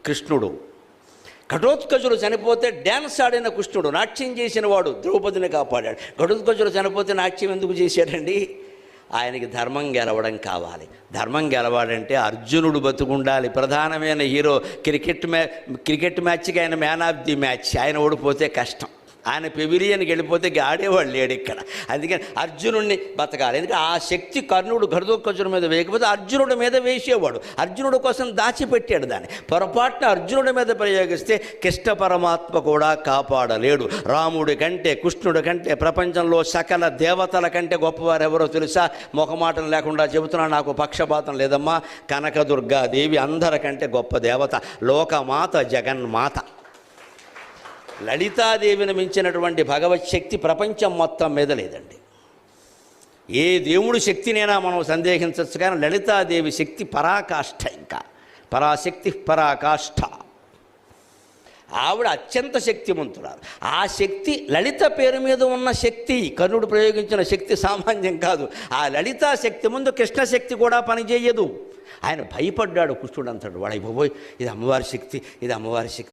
కృష్ణుడు. ఘటోత్కచుడు చనిపోతే డ్యాన్స్ ఆడిన కృష్ణుడు, నాట్యం చేసిన వాడు ద్రౌపదిని కాపాడాడు. ఘటోత్కచుడు చనిపోతే నాట్యం ఎందుకు చేశాడండి? ఆయనకి ధర్మం గెలవడం కావాలి. ధర్మం గెలవాలంటే అర్జునుడు బతుకుండాలి. ప్రధానమైన హీరో. క్రికెట్ మ్యాచ్కి ఆయన మ్యాన్ ఆఫ్ ది మ్యాచ్. ఆయన ఓడిపోతే కష్టం. ఆయన పెవిలియన్కి వెళ్ళిపోతే ఆడేవాడు లేడు ఇక్కడ. అందుకని అర్జునుడిని బతకాలి. ఎందుకంటే ఆ శక్తి కర్ణుడు ఘటోత్కచుడి మీద వేయకపోతే అర్జునుడి మీద వేసేవాడు. అర్జునుడి కోసం దాచిపెట్టాడు దాన్ని. పొరపాటున అర్జునుడి మీద ప్రయోగిస్తే కృష్ణ పరమాత్మ కూడా కాపాడలేడు. రాముడి కంటే, కృష్ణుడి కంటే, ప్రపంచంలో సకల దేవతల కంటే గొప్పవారు ఎవరో తెలుసా? మొహమాటం లేకుండా చెబుతున్నా, నాకు పక్షపాతం లేదమ్మా. కనకదుర్గాదేవి అందరికంటే గొప్ప దేవత, లోకమాత, జగన్మాత. లలితాదేవిని మించినటువంటి భగవచ్ఛక్తి ప్రపంచం మొత్తం మీద లేదండి. ఏ దేవుడి శక్తినైనా మనం సందేహించవచ్చు, కానీ లలితాదేవి శక్తి పరాకాష్ఠ. ఇంకా పరాశక్తి పరాకాష్ఠ. ఆవిడ అత్యంత శక్తిమంతురాలు. ఆ శక్తి లలిత పేరు మీద ఉన్న శక్తి. కర్ణుడు ప్రయోగించిన శక్తి సామాన్యం కాదు. ఆ లలితా శక్తి ముందు కృష్ణశక్తి కూడా పనిచేయదు. ఆయన భయపడ్డాడు. కృష్ణుడు అంటాడు, వాడైపోయి ఇది అమ్మవారి శక్తి, ఇది అమ్మవారి శక్తి.